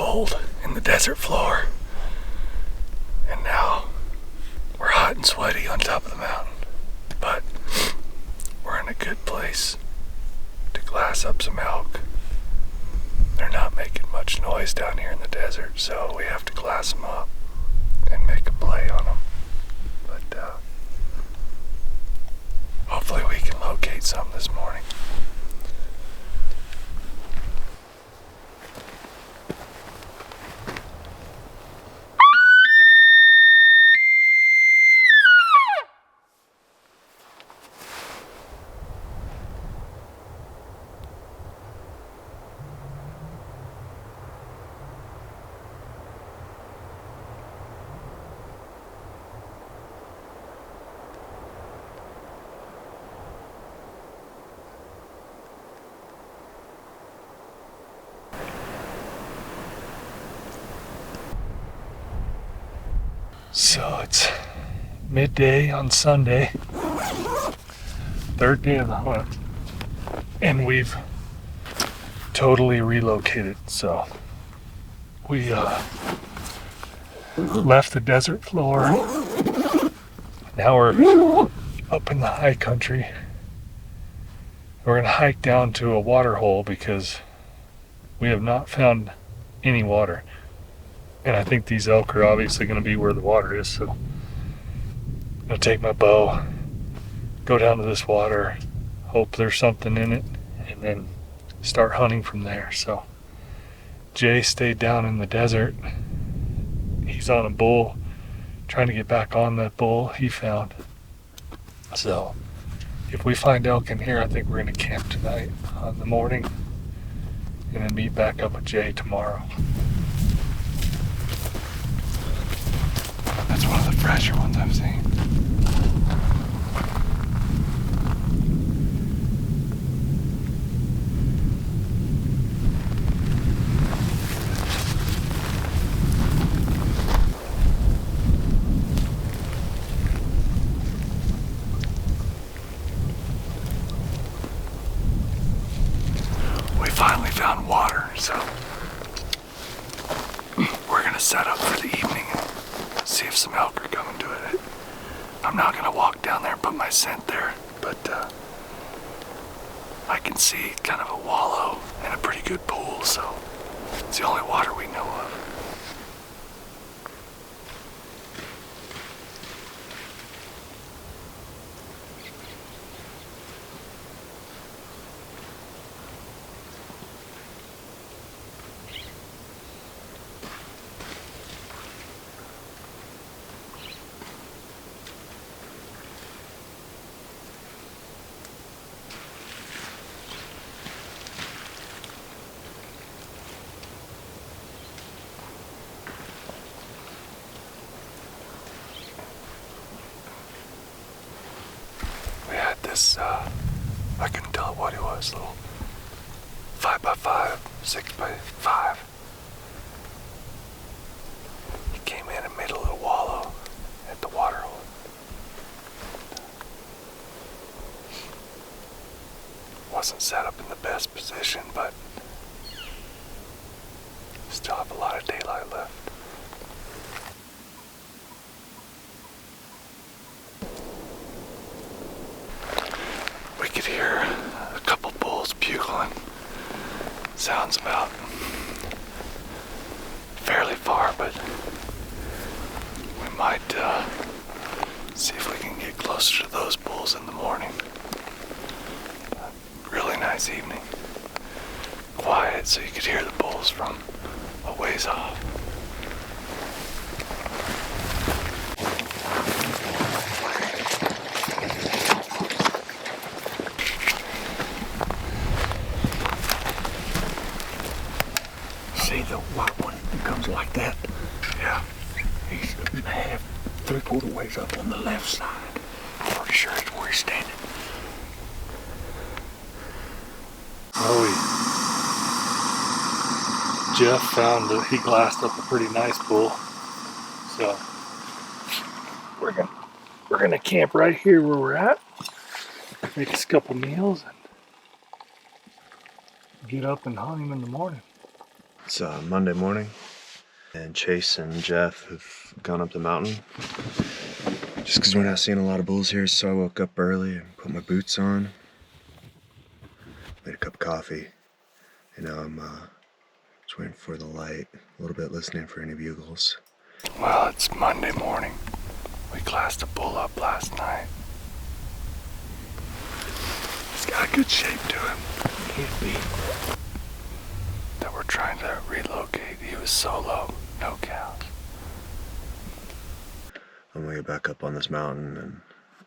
cold in the desert floor. And now we're hot and sweaty on top of the mountain. But we're in a good place to glass up some elk. They're not making much noise down here in the desert, so we have to glass them up and make a play on them. But hopefully we can locate some this morning. So it's midday on Sunday, third day of the hunt, and we've totally relocated. So we left the desert floor. Now we're up in the high country. We're gonna hike down to a water hole because we have not found any water. And I think these elk are obviously going to be where the water is, so I'm going to take my bow, go down to this water, hope there's something in it, and then start hunting from there. So Jay stayed down in the desert. He's on a bull, trying to get back on that bull he found. So if we find elk in here, I think we're going to camp tonight in the morning and then meet back up with Jay tomorrow. That's one of the fresher ones I've seen. We finally found water, so we're gonna set up for the evening. See if some elk are coming to it. I'm not gonna walk down there and put my scent there, but I can see kind of a wallow and a pretty good pool, so it's the only water we know of. I couldn't tell what it was, little 5x5, 6x5. He came in and made a little wallow at the water hole. Wasn't set up in the best position, but still have a lot of daylight left. We could hear a couple bulls bugling. Sounds about fairly far, but we might see if we can get closer to those bulls in the morning. Really nice evening. Quiet, so you could hear the bulls from a ways off. See the white one that comes like that? Yeah. He's half, 3/4 ways up on the left side. I'm pretty sure it's where he's standing. Jeff found that he glassed up a pretty nice bull, so we're gonna camp right here where we're at, make us a couple meals, and get up and hunt him in the morning. It's Monday morning, and Chase and Jeff have gone up the mountain just because we're not seeing a lot of bulls here. So I woke up early and put my boots on, made a cup of coffee, and now I'm just waiting for the light a little bit, listening for any bugles. Well, it's Monday morning. We classed a bull up last night. He's got a good shape to him. Can't be. That we're trying to relocate. He was solo, no cows. I'm gonna get back up on this mountain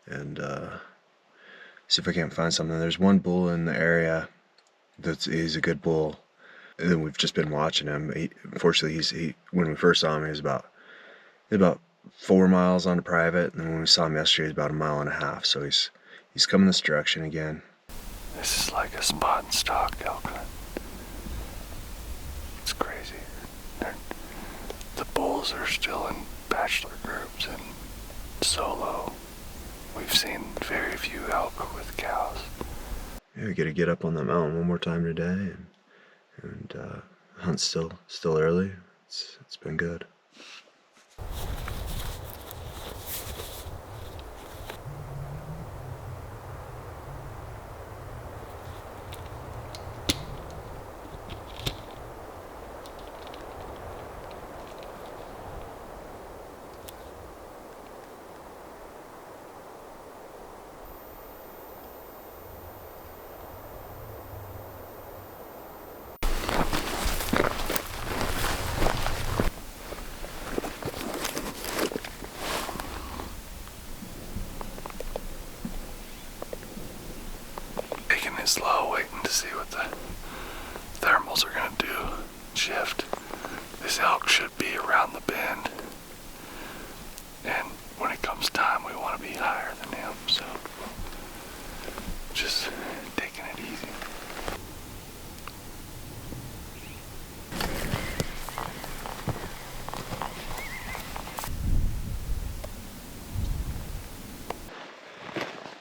and see if I can't find something. There's one bull in the area he's a good bull, and then we've just been watching him. Unfortunately, when we first saw him, he was about 4 miles onto private, and then when we saw him yesterday, he's about 1.5 miles. So he's coming this direction again. This is like a spot and stock elk hunt. It's crazy. The bulls are still in bachelor groups and solo. We've seen very few elk with cows. Yeah, we gotta get up on that mountain one more time today, and hunt's still early. It's been good. Taking it slow, waiting to see what the thermals are gonna do. Shift. This elk should be around the bend. And when it comes time, we want to be higher than him, so just taking it easy.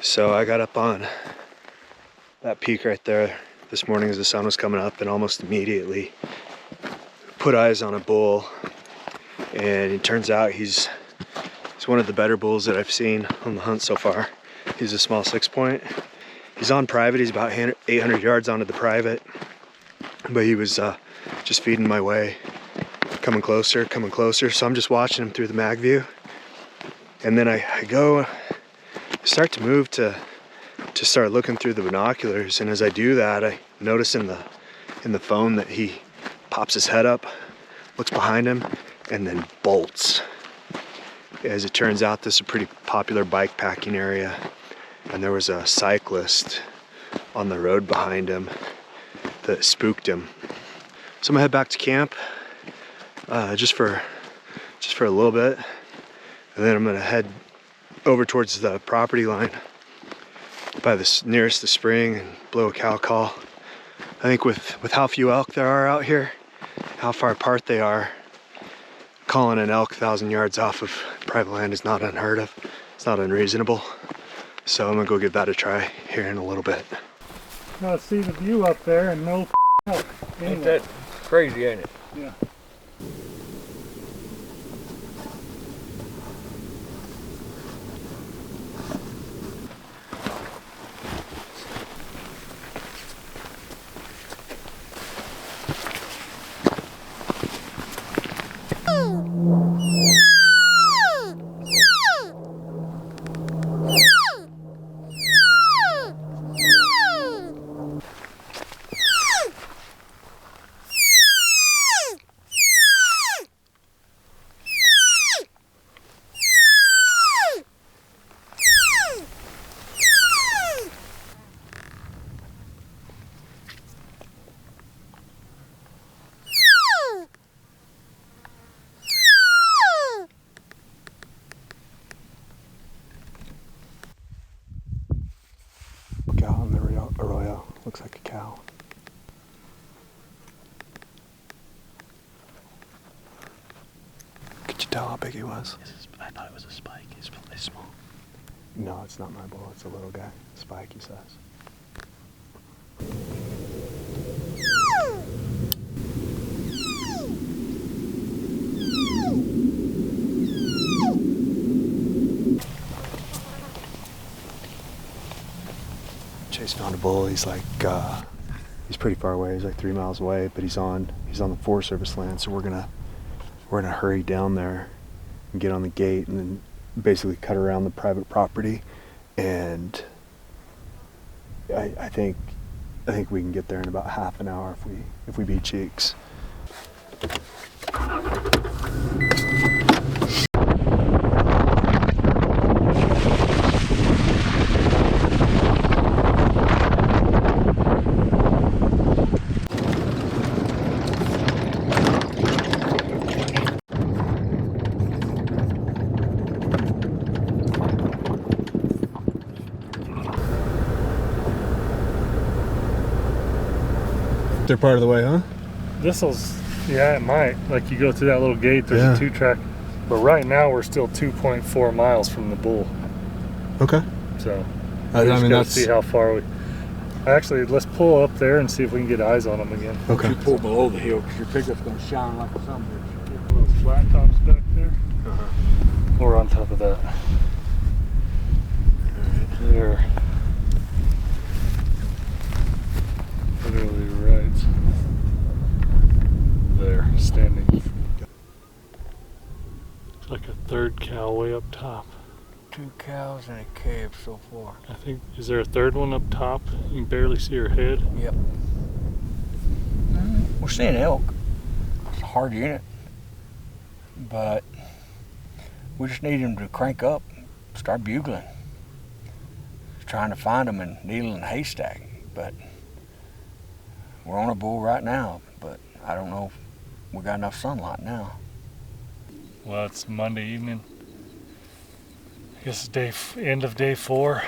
So I got up on that peak right there this morning as the sun was coming up, and almost immediately put eyes on a bull, and it turns out he's one of the better bulls that I've seen on the hunt so far. He's a small 6-point. He's on private. He's about 800 yards onto the private, but he was just feeding my way, coming closer. So I'm just watching him through the mag view, and then I start to move to start looking through the binoculars, and as I do that, I notice in the phone that he pops his head up, looks behind him, and then bolts. As it turns out, this is a pretty popular bike packing area, and there was a cyclist on the road behind him that spooked him. So I'm gonna head back to camp just for a little bit, and then I'm gonna head over towards the property line by nearest the spring and blow a cow call. I think with how few elk there are out here, how far apart they are, calling an elk 1,000 yards off of private land is not unheard of. It's not unreasonable. So I'm gonna go give that a try here in a little bit. Now see the view up there and no elk. Anyway. Ain't that crazy, ain't it? Yeah. Look out on the arroyo. Looks like a cow. Could you tell how big he was? I thought it was a spike. It's probably small. No, it's not my bull. It's a little guy. Spike, he says. bull. He's like he's pretty far away. He's like 3 miles away, but he's on the Forest Service land. So we're gonna hurry down there and get on the gate and then basically cut around the private property. And I think we can get there in about half an hour if we beat cheeks. They're part of the way, huh? Yeah, it might. Like you go through that little gate, there's a 2-track. But right now we're still 2.4 miles from the bull. Okay. So I mean, gotta see how far we. Actually, let's pull up there and see if we can get eyes on them again. Okay. You pull below the hill because your pickup's going to shine like a sunburst. Those flat tops back there. Or on top of that. There. Literally right there, standing. It's like a third cow way up top. 2 cows and a calf so far. I think, is there a third one up top? You can barely see her head. Yep. We're seeing elk. It's a hard unit. But we just need them to crank up, start bugling. Trying to find them in needle and haystack. But we're on a bull right now, but I don't know if we got enough sunlight now. Well, it's Monday evening. I guess it's end of day 4.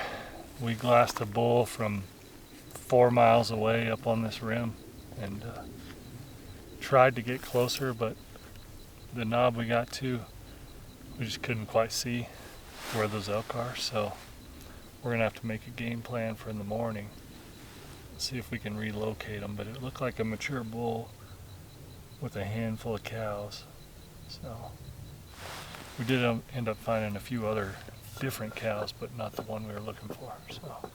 We glassed a bull from 4 miles away up on this rim and tried to get closer, but the knob we got to, we just couldn't quite see where those elk are. So we're gonna have to make a game plan for in the morning. See if we can relocate them, but it looked like a mature bull with a handful of cows. So we did end up finding a few other different cows, but not the one we were looking for. So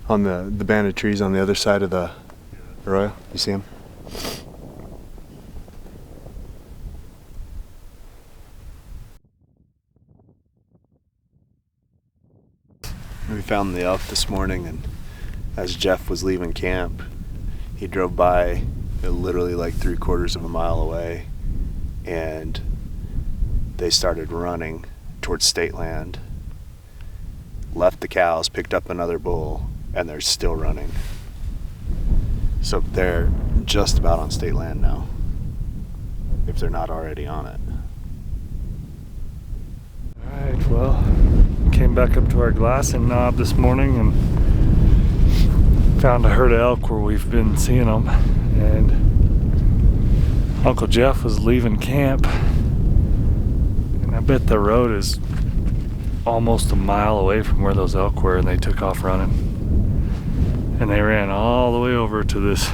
On the band of trees on the other side of the arroyo, you see them? We found the elk this morning, and as Jeff was leaving camp, he drove by literally like 3/4 of a mile away, and they started running towards state land, left the cows, picked up another bull, and they're still running. So they're just about on state land now, if they're not already on it. alright, well, came back up to our glassing knob this morning and found a herd of elk where we've been seeing them, and Uncle Jeff was leaving camp, and I bet the road is almost a mile away from where those elk were, and they took off running. And they ran all the way over to this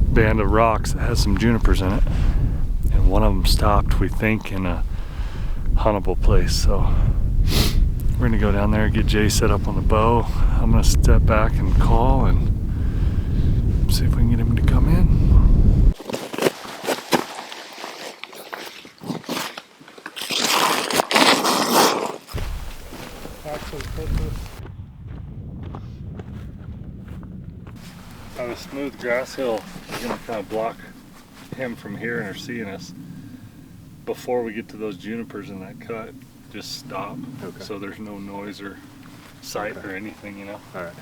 band of rocks that has some junipers in it. And one of them stopped, we think, in a huntable place. So we're gonna go down there and get Jay set up on the bow. I'm gonna step back and call and see if we can get him to come in. Actually put this on a smooth grass hill. We're gonna kind of block him from hearing or seeing us before we get to those junipers in that cut. Just stop, Okay. so there's no noise or sight or anything, you know. All right.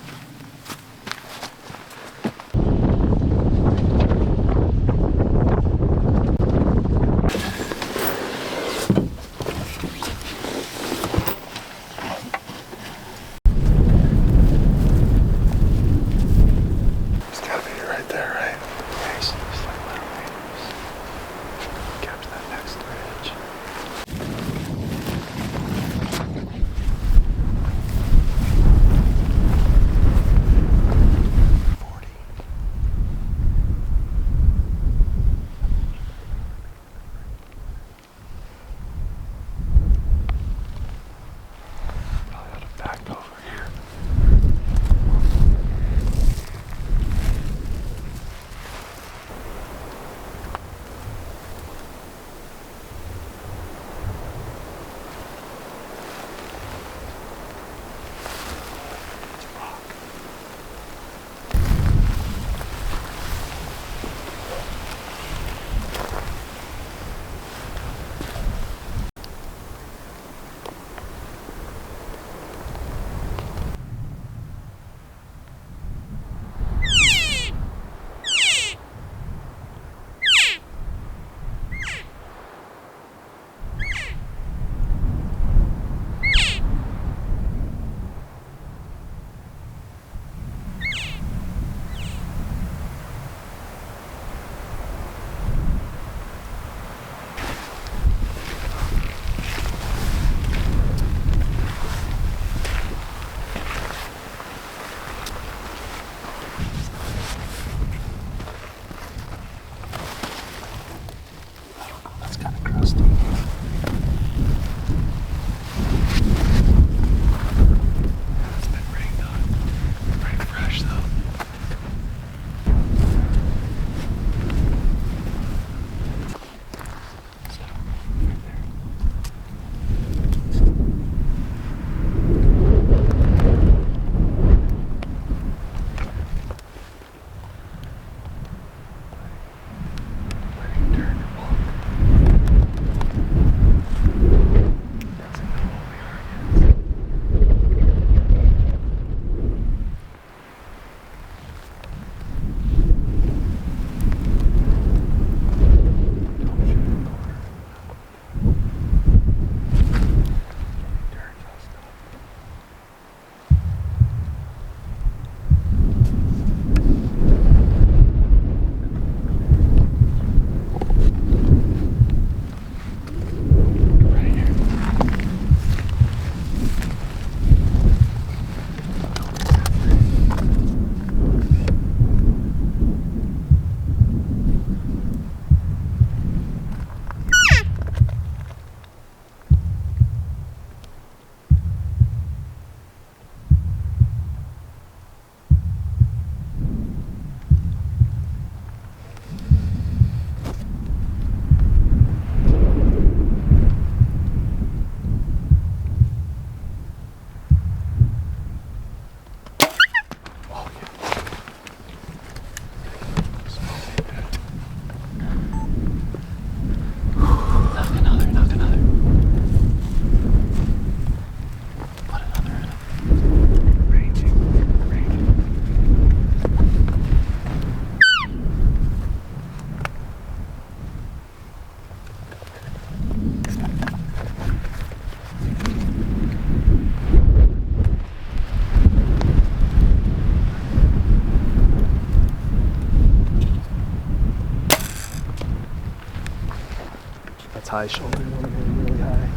That's high shoulder. You want to go really high.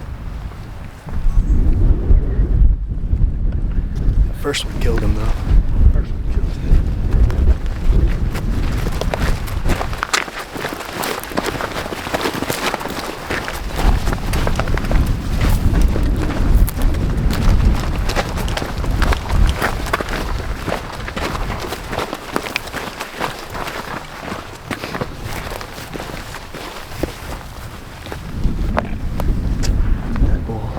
The first one killed him though. First one killed him. That bull.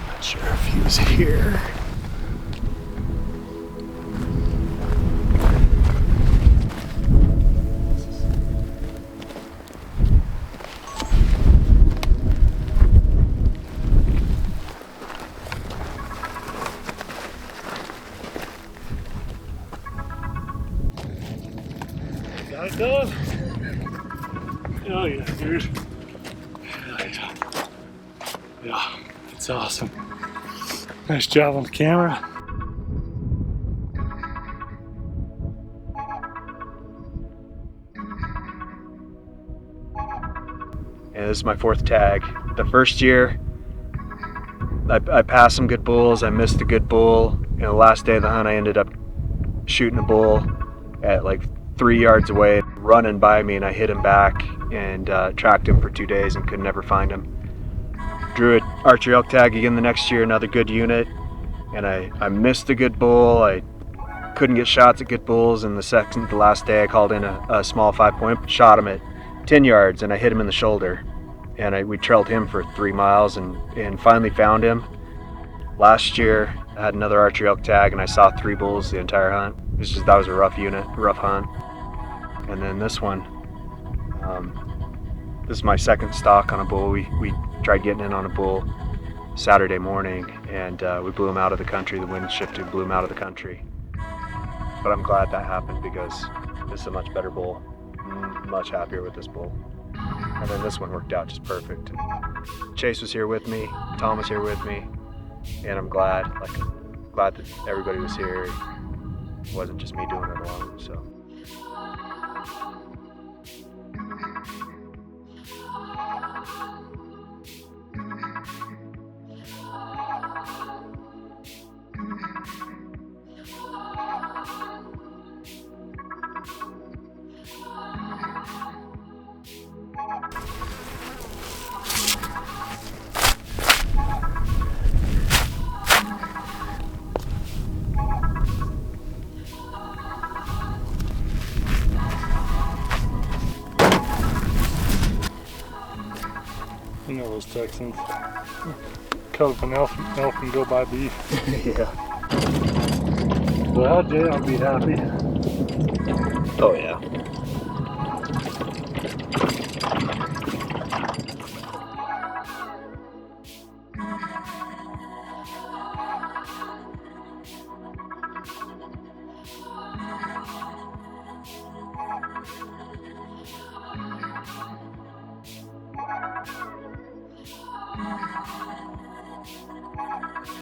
Not sure if he was here. Got it done. Hell yeah, dude. Hell yeah. Yeah, it's awesome. Nice job on the camera. And this is my 4th tag. The first year, I passed some good bulls. I missed a good bull. And the last day of the hunt, I ended up shooting a bull at like 3 yards away, running by me, and I hit him back and tracked him for 2 days and could never find him. Drew an Archery Elk Tag again the next year, another good unit, and I missed a good bull. I couldn't get shots at good bulls, and the last day I called in a small 5-point, shot him at 10 yards, and I hit him in the shoulder. And we trailed him for 3 miles and finally found him. Last year, I had another Archery Elk Tag, and I saw 3 bulls the entire hunt. That was a rough unit, rough hunt. And then this one, this is my 2nd stalk on a bull. We tried getting in on a bull Saturday morning, and we blew him out of the country. The wind shifted, blew him out of the country. But I'm glad that happened because this is a much better bull. I'm much happier with this bull. And then this one worked out just perfect. And Chase was here with me, Tom was here with me, and I'm glad that everybody was here. It wasn't just me doing it alone. So. You know those Texans. Cut up an elf and go buy beef. Yeah. Well, Jay, I'll be happy. Oh yeah.